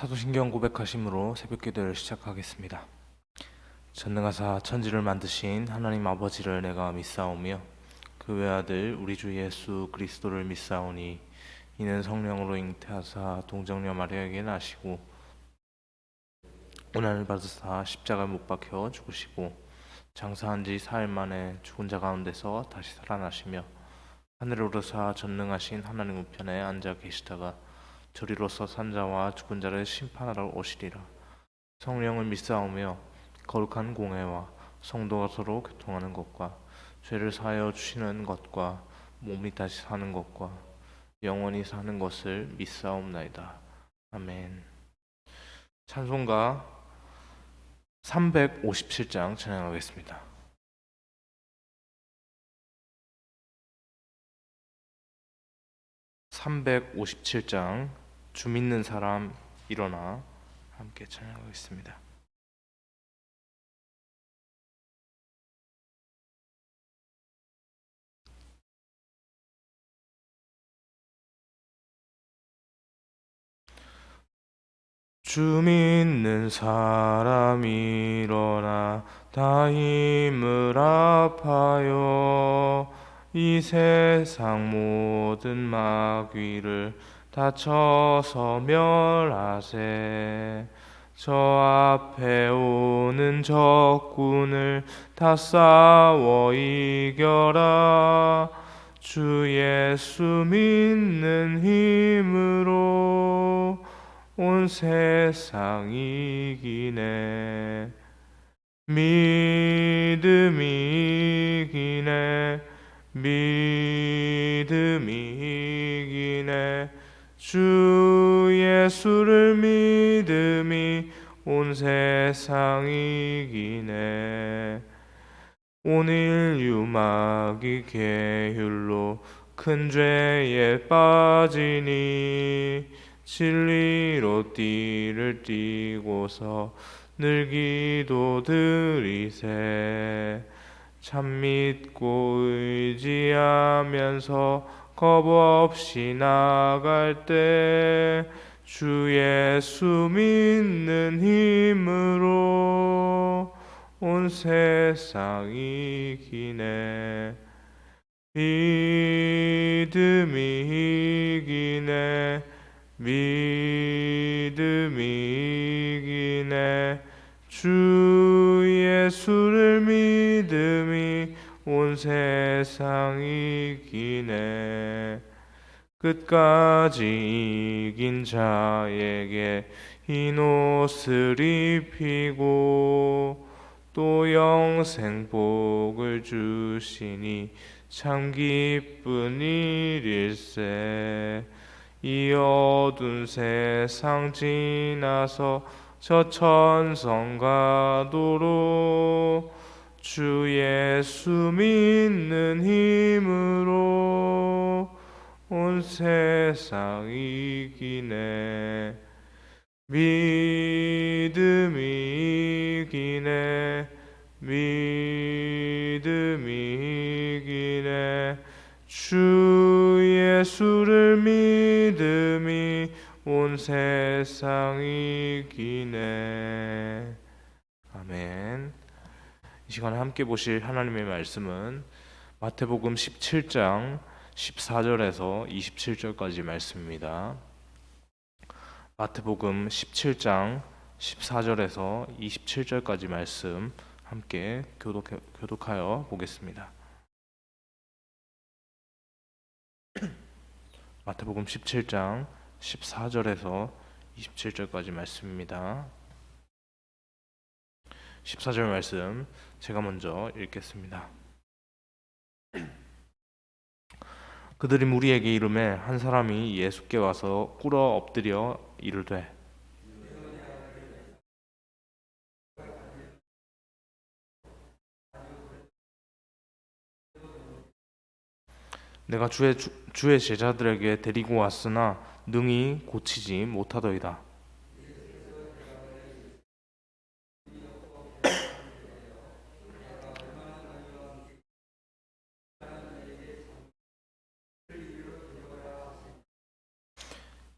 사도신경 고백하심으로 새벽기도를 시작하겠습니다. 전능하사 천지를 만드신 하나님 아버지를 내가 믿사오며 그 외아들 우리 주 예수 그리스도를 믿사오니 이는 성령으로 잉태하사 동정녀 마리아에게 나시고 고난을 받으사 십자가에 못 박혀 죽으시고 장사한 지 사흘 만에 죽은 자 가운데서 다시 살아나시며 하늘에 오르사 전능하신 하나님 우편에 앉아 계시다가 저리로서 산자와 죽은 자를 심판하러 오시리라. 성령을 믿사오며 거룩한 공회와 성도가 서로 교통하는 것과 죄를 사하여 주시는 것과 몸이 다시 사는 것과 영원히 사는 것을 믿사옵나이다. 아멘. 찬송가 357장 찬양하겠습니다. 357장 주 믿는 사람 일어나 함께 찬양하겠습니다. 주 믿는 사람 일어나 다 힘을 합하여 이 세상 모든 마귀를 다 쳐서 멸하세. 저 앞에 오는 적군을 다 싸워 이겨라. 주 예수 믿는 힘으로 온 세상 이기네. 믿음이 이기네. 믿음이 이기네. 주 예수를 믿음이 온 세상 이기네. 온 인류 마귀 계율로 큰 죄에 빠지니 진리로 띠를 띠고서 늘 기도 드리세. 참 믿고 의지하면서 겁 없이 나갈 때 주 예수 믿는 힘으로 온 세상 이기네. 믿음이 이기네. 믿음이 이기네. 주 예수를 믿음이 온 세상 이기네. 끝까지 이긴 자에게 흰 옷을 입히고 또 영생 복을 주시니 참 기쁜 일일세. 이 어두운 세상 지나서 저 천성 가도록 주 예수 믿는 힘으로 온 세상 이기네. 믿음이 이기네. 믿음이 이기네. 주 예수를 믿음이 온 세상 이기네. 아멘. 이 시간에 함께 보실 하나님의 말씀은 마태복음 17장 14절에서 27절까지 말씀입니다. 마태복음 17장 14절에서 27절까지 말씀 함께 교독하여 보겠습니다. 마태복음 17장 14절에서 27절까지 말씀입니다. 14절 말씀 제가 먼저 읽겠습니다. 그들이 무리에게 이르매 한 사람이 예수께 와서 꿇어 엎드려 이르되 내가 주의 제자들에게 데리고 왔으나 능히 고치지 못하더이다.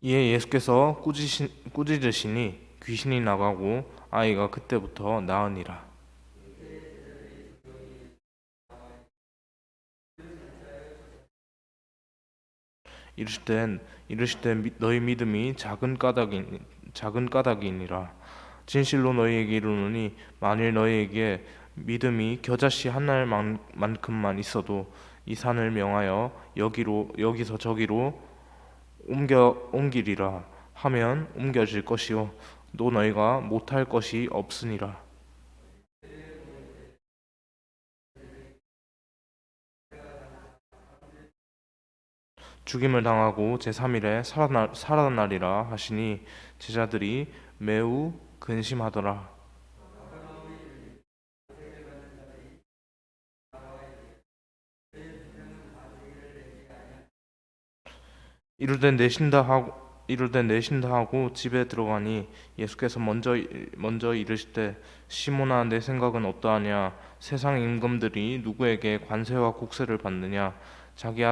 이에 예수께서 꾸짖으시니 귀신이 나가고 아이가 그때부터 나으니라. 이르시되 너희 믿음이 작은 까닭이니라. 진실로 너희에게 이르노니 만일 너희에게 믿음이 겨자씨 한 알만큼만 있어도 이 산을 명하여 여기서 저기로 옮기리라 하면 옮겨질 것이요 또 너희가 못할 것이 없으니라. 죽임을 당하고 제3일에 살아나리라 하시니 제자들이 매우 근심하더라. 이를 된 내신다 하고 집에 들어가니 예수께서 먼저 이르시되 시몬아 내 생각은 어떠하냐 세상 임금들이 누구에게 관세와 국세를 받느냐 자기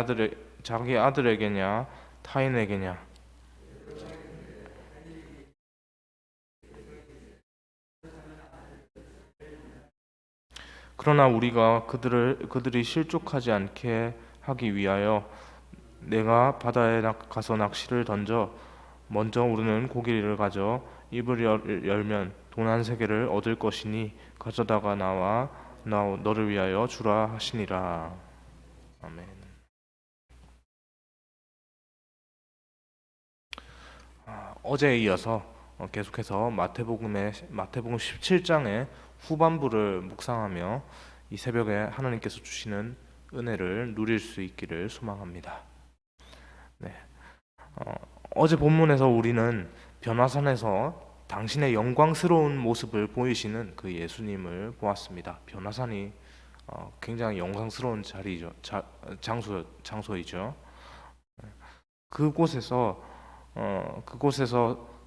아들에게냐 타인에게냐. 그러나 우리가 그들이 실족하지 않게 하기 위하여 내가 바다에 가서 낚시를 던져 먼저 우리는 고기를 가져 입을 열면 돈 한 세개를 얻을 것이니 가져다가 나 너를 위하여 주라 하시니라. 아멘. 어제에 이어서 계속해서 마태복음 17장의 후반부를 묵상하며 이 새벽에 하나님께서 주시는 은혜를 누릴 수 있기를 소망합니다. 네. 어제 본문에서 우리는 변화산에서 당신의 영광스러운 모습을 보이시는 그 예수님을 보았습니다. 변화산이 굉장히 영광스러운 장소이죠. 그곳에서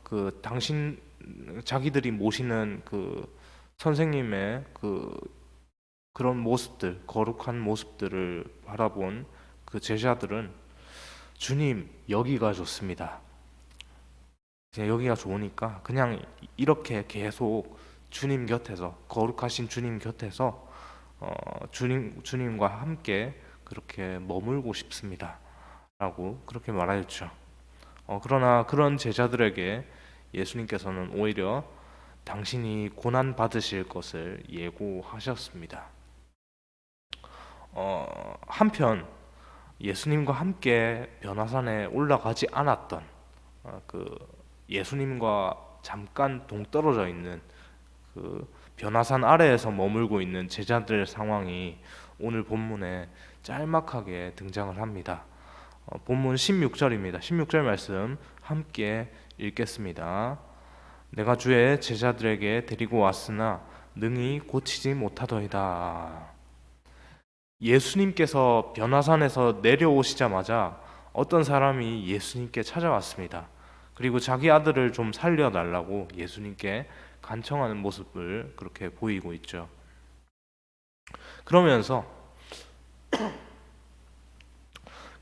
그 자기들이 모시는 그 선생님의 그런 모습들, 거룩한 모습들을 바라본 그 제자들은 주님, 여기가 좋습니다. 그냥 여기가 좋으니까 그냥 이렇게 계속 주님 곁에서, 거룩하신 주님 곁에서 주님과 함께 그렇게 머물고 싶습니다. 라고 그렇게 말하였죠. 그러나 그런 제자들에게 예수님께서는 오히려 당신이 고난 받으실 것을 예고하셨습니다. 한편 예수님과 함께 변화산에 올라가지 않았던 그 예수님과 잠깐 동떨어져 있는 그 변화산 아래에서 머물고 있는 제자들의 상황이 오늘 본문에 짤막하게 등장을 합니다. 본문 16절입니다. 16절 말씀 함께 읽겠습니다. 내가 주의 제자들에게 데리고 왔으나 능히 고치지 못하더이다. 예수님께서 변화산에서 내려오시자마자 어떤 사람이 예수님께 찾아왔습니다. 그리고 자기 아들을 좀 살려달라고 예수님께 간청하는 모습을 그렇게 보이고 있죠. 그러면서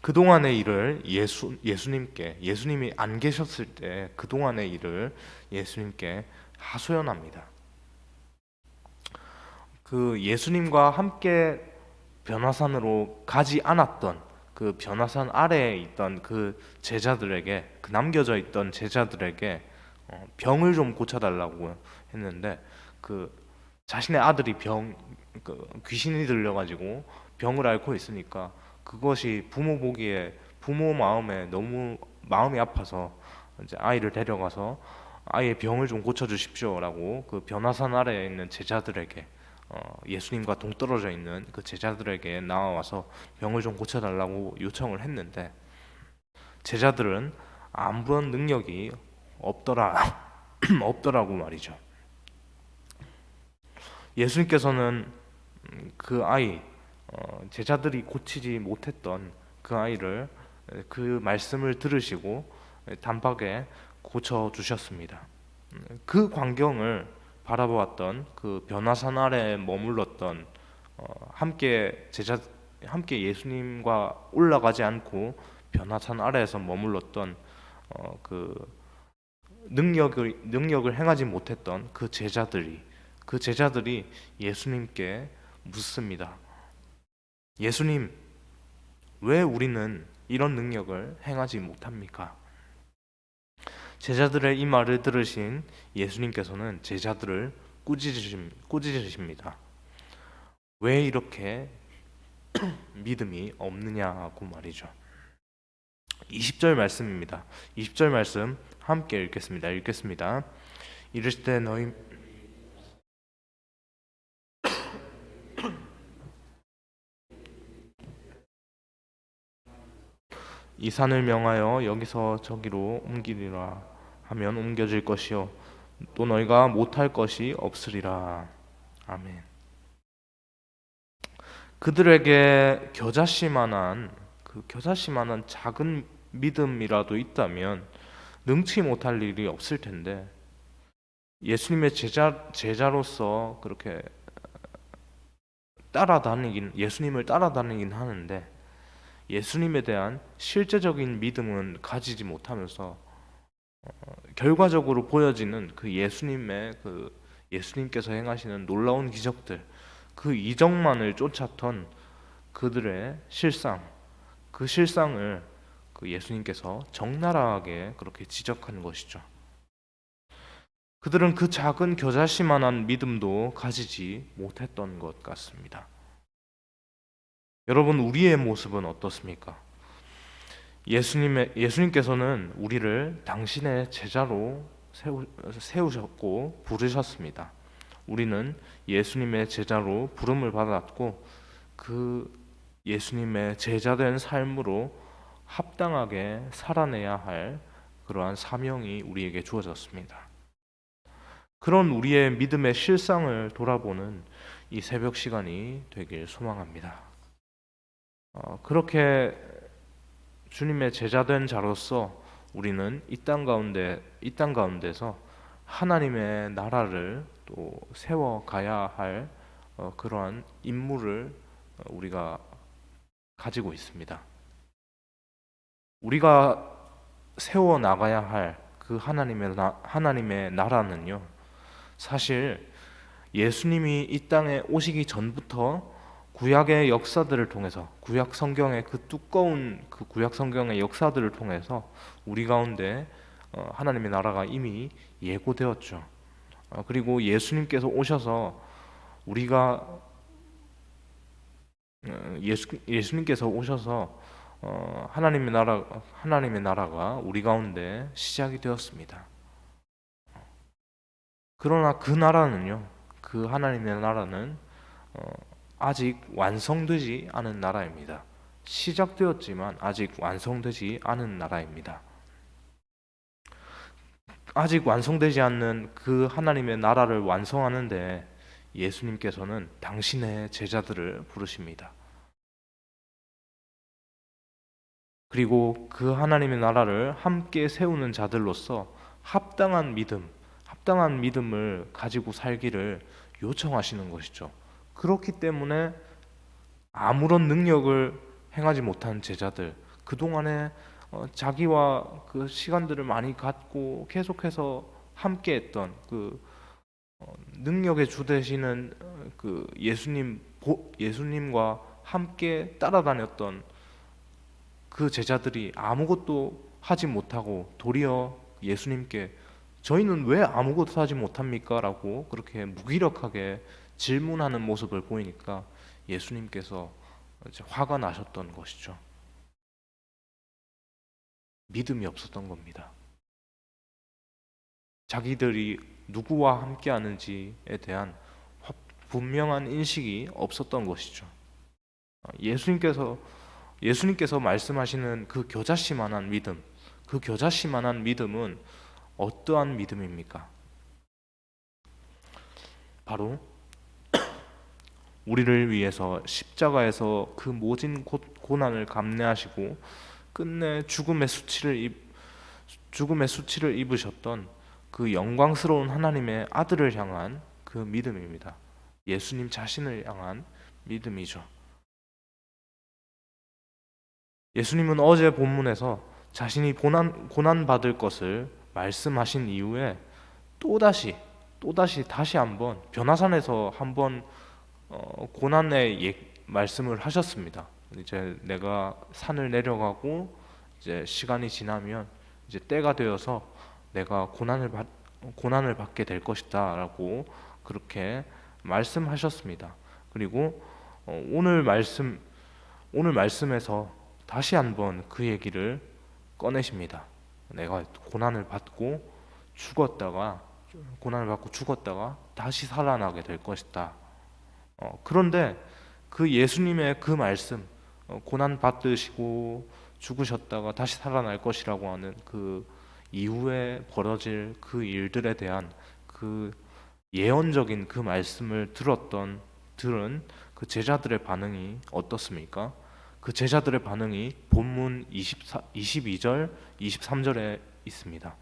그동안의 일을 예수님이 안 계셨을 때 그동안의 일을 예수님께 하소연합니다. 그 예수님과 함께 변화산으로 가지 않았던 그 변화산 아래에 있던 그 남겨져 있던 제자들에게 병을 좀 고쳐달라고 했는데 그 자신의 아들이 귀신이 들려가지고 병을 앓고 있으니까 그것이 부모 마음에 너무 마음이 아파서 이제 아이를 데려가서 아이의 병을 좀 고쳐주십시오라고 그 변화산 아래에 있는 제자들에게 예수님과 동떨어져 있는 그 제자들에게 나와서 병을 좀 고쳐달라고 요청을 했는데 제자들은 아무런 능력이 없더라고 말이죠. 예수님께서는 그 아이, 제자들이 고치지 못했던 그 아이를 그 말씀을 들으시고 단박에 고쳐주셨습니다. 그 광경을 바라보았던 그 변화산 아래에 머물렀던 함께 예수님과 올라가지 않고 변화산 아래에서 머물렀던 그 능력을 행하지 못했던 그 제자들이 예수님께 묻습니다. 예수님, 왜 우리는 이런 능력을 행하지 못합니까? 제자들의 이 말을 들으신 예수님께서는 제자들을 꾸짖으십니다. 왜 이렇게 믿음이 없느냐고 말이죠. 20절 말씀입니다. 20절 말씀 함께 읽겠습니다. 이르실 때 너희 이 산을 명하여 여기서 저기로 옮기리라 하면 옮겨질 것이요 또 너희가 못할 것이 없으리라. 아멘. 그들에게 겨자씨만한 작은 믿음이라도 있다면 능치 못할 일이 없을 텐데 예수님의 제자로서 그렇게 예수님을 따라다니긴 하는데 예수님에 대한 실제적인 믿음은 가지지 못하면서 결과적으로 보여지는 예수님께서 행하시는 놀라운 기적들, 그 이적만을 쫓았던 그들의 그 실상을 예수님께서 적나라하게 그렇게 지적하는 것이죠. 그들은 그 작은 겨자씨만한 믿음도 가지지 못했던 것 같습니다. 여러분, 우리의 모습은 어떻습니까? 예수님께서는 우리를 당신의 제자로 세우셨고 부르셨습니다. 우리는 예수님의 제자로 부름을 받았고 그 예수님의 제자된 삶으로 합당하게 살아내야 할 그러한 사명이 우리에게 주어졌습니다. 그런 우리의 믿음의 실상을 돌아보는 이 새벽 시간이 되길 소망합니다. 그렇게 주님의 제자된 자로서 우리는 이 땅 가운데서 하나님의 나라를 또 세워가야 할 그러한 임무를 우리가 가지고 있습니다. 우리가 세워 나가야 할 그 하나님의 나라는요, 사실 예수님이 이 땅에 오시기 전부터 구약의 역사들을 통해서 구약 성경의 그 두꺼운 그 구약 성경의 역사들을 통해서 우리 가운데 하나님의 나라가 이미 예고되었죠. 그리고 예수님께서 오셔서 우리가 예수님께서 오셔서 하나님의 나라가 우리 가운데 시작이 되었습니다. 그러나 그 하나님의 나라는 아직 완성되지 않은 나라입니다. 시작되었지만 아직 완성되지 않은 나라입니다. 아직 완성되지 않는 그 하나님의 나라를 완성하는데 예수님께서는 당신의 제자들을 부르십니다. 그리고 그 하나님의 나라를 함께 세우는 자들로서 합당한 믿음을 가지고 살기를 요청하시는 것이죠. 그렇기 때문에 아무런 능력을 행하지 못한 제자들, 그동안에 자기와 그 시간들을 많이 갖고 계속해서 함께했던 그 능력의 주 되시는 그 예수님과 함께 따라다녔던 그 제자들이 아무것도 하지 못하고 도리어 예수님께 저희는 왜 아무것도 하지 못합니까? 라고 그렇게 무기력하게 질문하는 모습을 보이니까 예수님께서 이제 화가 나셨던 것이죠. 믿음이 없었던 겁니다. 자기들이 누구와 함께 하는지에 대한 분명한 인식이 없었던 것이죠. 예수님께서 말씀하시는 그 겨자씨만한 믿음은 어떠한 믿음입니까? 바로 우리를 위해서 십자가에서 그 모진 고난을 감내하시고 끝내 죽음의 수치를 입으셨던 그 영광스러운 하나님의 아들을 향한 그 믿음입니다. 예수님 자신을 향한 믿음이죠. 예수님은 어제 본문에서 자신이 고난 받을 것을 말씀하신 이후에 또다시 다시 한번 변화산에서 한번 고난의 말씀을 하셨습니다. 이제 내가 산을 내려가고 이제 시간이 지나면 이제 때가 되어서 내가 고난을 받게 될 것이다라고 그렇게 말씀하셨습니다. 그리고 오늘 말씀에서 다시 한번 그 얘기를 꺼내십니다. 내가 고난을 받고 죽었다가 다시 살아나게 될 것이다. 그런데 그 예수님의 그 말씀, 고난 받으시고 죽으셨다가 다시 살아날 것이라고 하는 그 이후에 벌어질 그 일들에 대한 그 예언적인 그 말씀을 들은 그 제자들의 반응이 어떻습니까? 그 제자들의 반응이 본문 22절, 23절에 있습니다.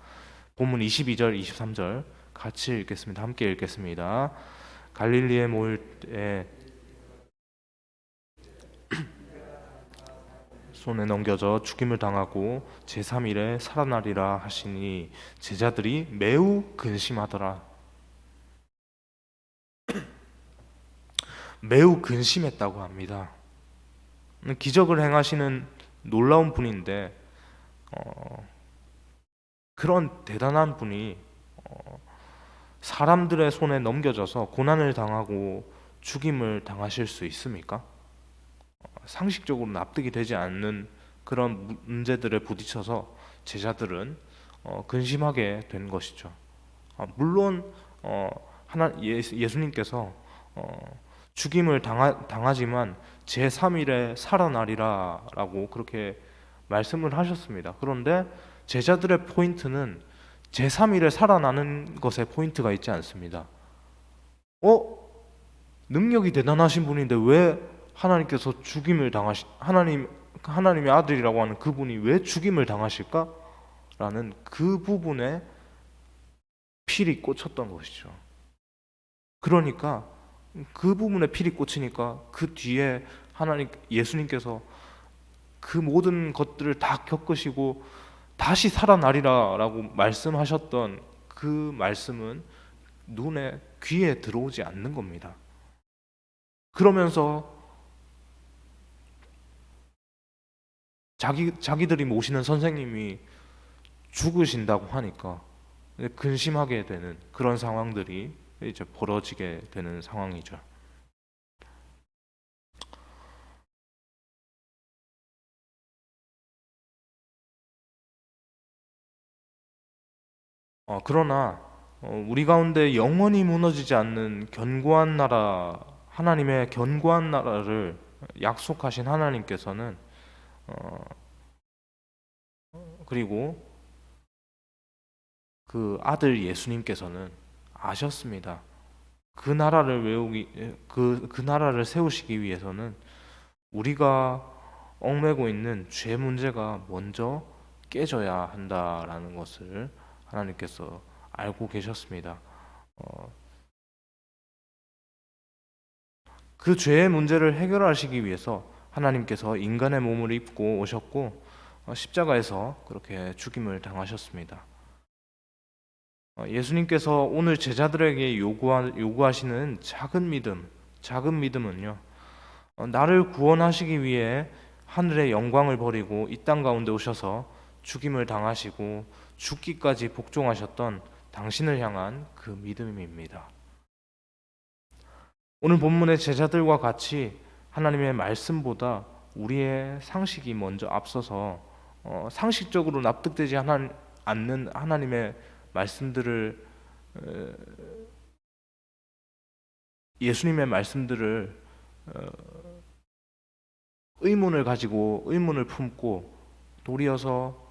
본문 22절, 23절 같이 읽겠습니다. 함께 읽겠습니다. 갈릴리에 모일 때 손에 넘겨져 죽임을 당하고 제3일에 살아나리라 하시니 제자들이 매우 근심하더라. 매우 근심했다고 합니다. 기적을 행하시는 놀라운 분인데 그런 대단한 분이 사람들의 손에 넘겨져서 고난을 당하고 죽임을 당하실 수 있습니까? 상식적으로 납득이 되지 않는 그런 문제들에 부딪혀서 제자들은 근심하게 된 것이죠. 물론 예수님께서 죽임을 당하지만 제3일에 살아나리라 라고 그렇게 말씀을 하셨습니다. 그런데 제자들의 포인트는 제3일에 살아나는 것에 포인트가 있지 않습니다. 능력이 대단하신 분인데 왜 하나님께서 하나님의 아들이라고 하는 그분이 왜 죽임을 당하실까? 라는 그 부분에 필이 꽂혔던 것이죠. 그러니까 그 부분에 필이 꽂히니까 그 뒤에 예수님께서 그 모든 것들을 다 겪으시고 다시 살아나리라 라고 말씀하셨던 그 말씀은 귀에 들어오지 않는 겁니다. 그러면서 자기들이 모시는 선생님이 죽으신다고 하니까 근심하게 되는 그런 상황들이 이제 벌어지게 되는 상황이죠. 그러나 우리 가운데 영원히 무너지지 않는 견고한 나라, 하나님의 견고한 나라를 약속하신 하나님께서는 그리고 그 아들 예수님께서는 아셨습니다. 그 나라를 세우시기 위해서는 우리가 얽매고 있는 죄 문제가 먼저 깨져야 한다라는 것을 하나님께서 알고 계셨습니다. 그 죄의 문제를 해결하시기 위해서 하나님께서 인간의 몸을 입고 오셨고 십자가에서 그렇게 죽임을 당하셨습니다. 예수님께서 오늘 제자들에게 요구하시는 작은 믿음은요, 나를 구원하시기 위해 하늘의 영광을 버리고 이 땅 가운데 오셔서 죽임을 당하시고 죽기까지 복종하셨던 당신을 향한 그 믿음입니다. 오늘 본문의 제자들과 같이 하나님의 말씀보다 우리의 상식이 먼저 앞서서 상식적으로 납득되지 않는 하나님의 말씀들을 예수님의 말씀들을 의문을 품고 도리어서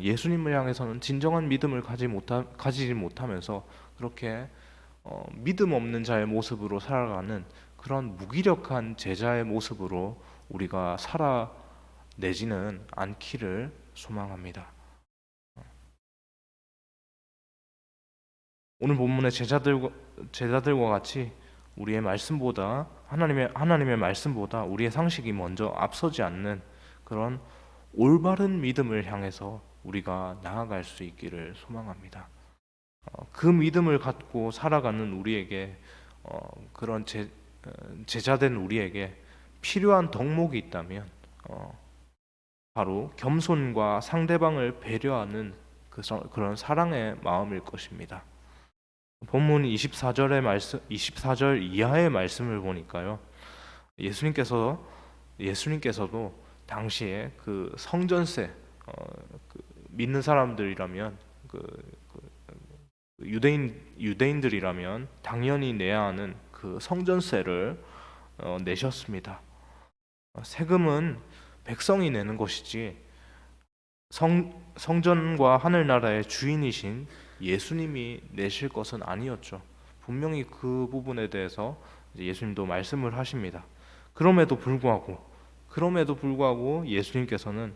예수님을 향해서는 진정한 믿음을 가지지 못하면서 그렇게 믿음 없는 자의 모습으로 살아가는 그런 무기력한 제자의 모습으로 우리가 살아내지는 않기를 소망합니다. 오늘 본문의 제자들과 같이 우리의 말씀보다 하나님의 말씀보다 우리의 상식이 먼저 앞서지 않는 그런 올바른 믿음을 향해서 우리가 나아갈 수 있기를 소망합니다. 그 믿음을 갖고 살아가는 우리에게 그런 제자된 우리에게 필요한 덕목이 있다면 바로 겸손과 상대방을 배려하는 그런 사랑의 마음일 것입니다. 본문 24절 이하의 말씀을 보니까요. 예수님께서도 당시에 그 성전세, 믿는 사람들이라면 유대인들이라면 당연히 내야 하는 그 성전세를 내셨습니다. 세금은 백성이 내는 것이지 성전과 하늘나라의 주인이신 예수님이 내실 것은 아니었죠. 분명히 그 부분에 대해서 예수님도 말씀을 하십니다. 그럼에도 불구하고 예수님께서는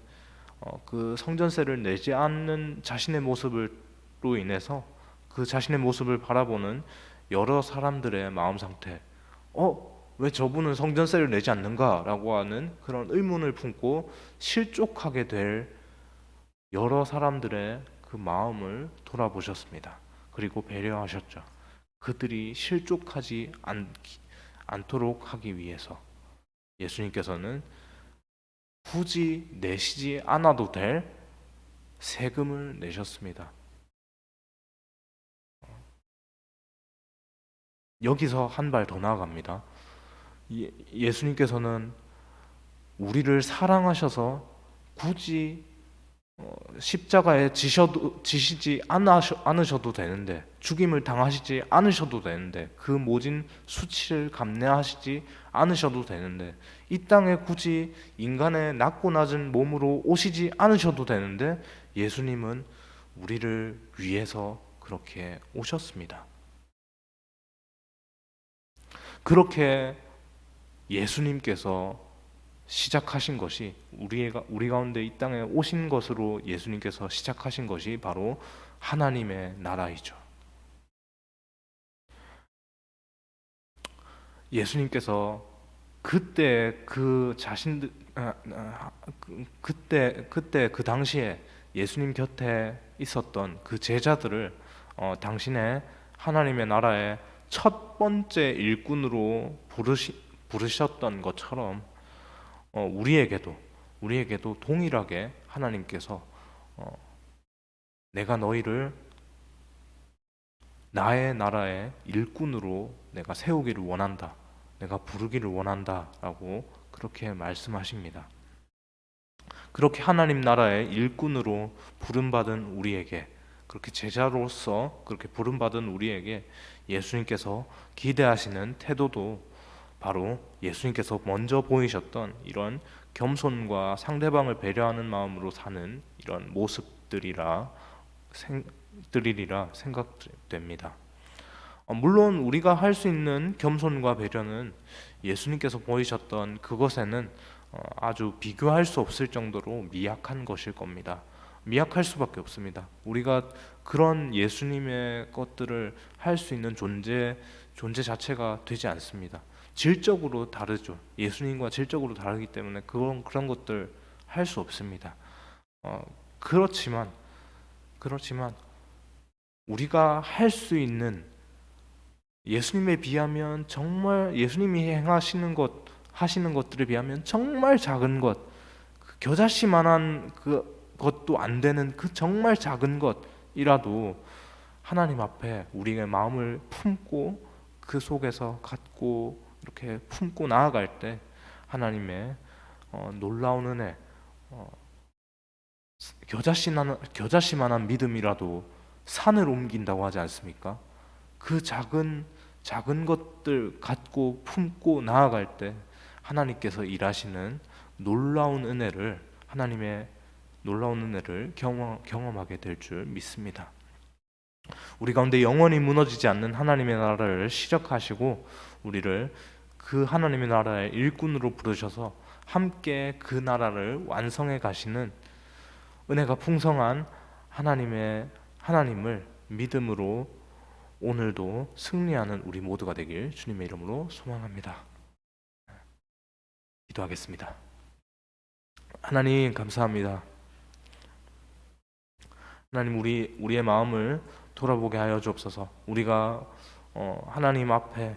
그 성전세를 내지 않는 자신의 모습으로 인해서 그 자신의 모습을 바라보는 여러 사람들의 마음 상태, 왜 저분은 성전세를 내지 않는가라고 하는 그런 의문을 품고 실족하게 될 여러 사람들의 그 마음을 돌아보셨습니다. 그리고 배려하셨죠. 그들이 실족하지 않도록 하기 위해서 예수님께서는 굳이 내시지 않아도 될 세금을 내셨습니다. 여기서 한 발 더 나아갑니다. 예수님께서는 우리를 사랑하셔서 굳이 십자가에 지시지 않으셔도 되는데, 죽임을 당하시지 않으셔도 되는데, 그 모진 수치를 감내하시지 않으셔도 되는데, 이 땅에 굳이 인간의 낮고 낮은 몸으로 오시지 않으셔도 되는데, 예수님은 우리를 위해서 그렇게 오셨습니다. 그렇게 예수님께서 시작하신 것이 우리 가운데 이 땅에 오신 것으로 예수님께서 시작하신 것이 바로 하나님의 나라이죠. 예수님께서 그때 그 당시에 예수님 곁에 있었던 그 제자들을 당신의 하나님의 나라의 첫 번째 일꾼으로 부르셨던 것처럼 우리에게도 동일하게 하나님께서 내가 너희를 나의 나라의 일꾼으로 내가 세우기를 원한다, 내가 부르기를 원한다라고 그렇게 말씀하십니다. 그렇게 하나님 나라의 일꾼으로 부름받은 우리에게, 그렇게 제자로서 그렇게 부름받은 우리에게 예수님께서 기대하시는 태도도 바로 예수님께서 먼저 보이셨던 이런 겸손과 상대방을 배려하는 마음으로 사는 이런 모습들이라 생각됩니다. 물론 우리가 할 수 있는 겸손과 배려는 예수님께서 보이셨던 그것에는 아주 비교할 수 없을 정도로 미약한 것일 겁니다. 미약할 수밖에 없습니다. 우리가 그런 예수님의 것들을 할 수 있는 존재 자체가 되지 않습니다. 질적으로 다르죠. 예수님과 질적으로 다르기 때문에 그런 것들 할 수 없습니다. 그렇지만 우리가 할 수 있는, 예수님에 비하면 정말, 예수님이 하시는 것들에 비하면 정말 작은 것, 겨자씨만한 것도 안 되는 그 정말 작은 것이라도 하나님 앞에 우리의 마음을 품고 그 속에서 갖고 이렇게 품고 나아갈 때 하나님의 놀라운 은혜, 겨자씨만한 믿음이라도 산을 옮긴다고 하지 않습니까? 그 작은 것들 갖고 품고 나아갈 때 하나님께서 일하시는 하나님의 놀라운 은혜를 경험하게 될 줄 믿습니다. 우리 가운데 영원히 무너지지 않는 하나님의 나라를 시작하시고 우리를 그 하나님의 나라의 일꾼으로 부르셔서 함께 그 나라를 완성해 가시는 은혜가 풍성한 하나님을 믿음으로 오늘도 승리하는 우리 모두가 되길 주님의 이름으로 소망합니다. 기도하겠습니다. 하나님 감사합니다. 하나님 우리의 마음을 돌아보게 하여 주옵소서. 우리가 하나님 앞에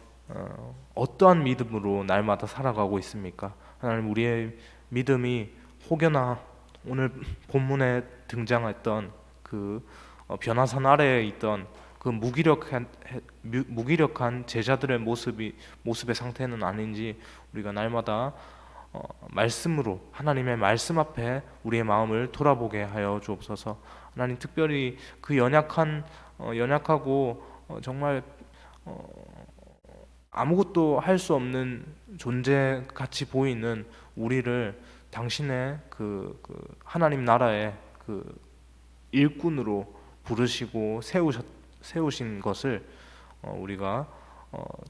어떠한 믿음으로 날마다 살아가고 있습니까? 하나님 우리의 믿음이 혹여나 오늘 본문에 등장했던 그 변화산 아래에 있던 그 무기력한 제자들의 모습의 상태는 아닌지 우리가 날마다 말씀으로 하나님의 말씀 앞에 우리의 마음을 돌아보게 하여 주옵소서. 하나님 특별히 그 연약하고 정말 아무것도 할 수 없는 존재 같이 보이는 우리를 당신의 그 하나님 나라의 그 일꾼으로 부르시고 세우신 것을 우리가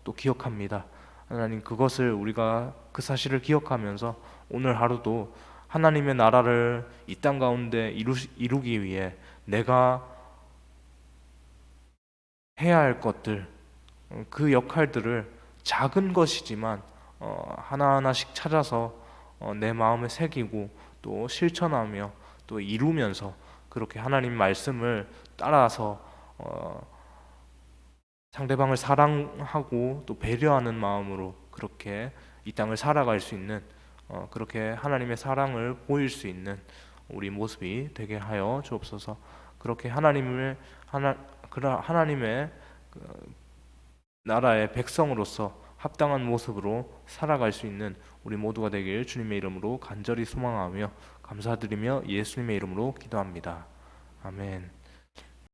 또 기억합니다. 하나님 그것을 우리가 그 사실을 기억하면서 오늘 하루도 하나님의 나라를 이 땅 가운데 이루기 위해 내가 해야 할 것들, 그 역할들을 작은 것이지만 하나하나씩 찾아서 내 마음에 새기고 또 실천하며 또 이루면서 그렇게 하나님 말씀을 따라서 상대방을 사랑하고 또 배려하는 마음으로 그렇게 이 땅을 살아갈 수 있는 그렇게 하나님의 사랑을 보일 수 있는 우리 모습이 되게 하여 주옵소서. 그렇게 하나님의 나라의 백성으로서 합당한 모습으로 살아갈 수 있는 우리 모두가 되길 주님의 이름으로 간절히 소망하며 감사드리며 예수님의 이름으로 기도합니다. 아멘.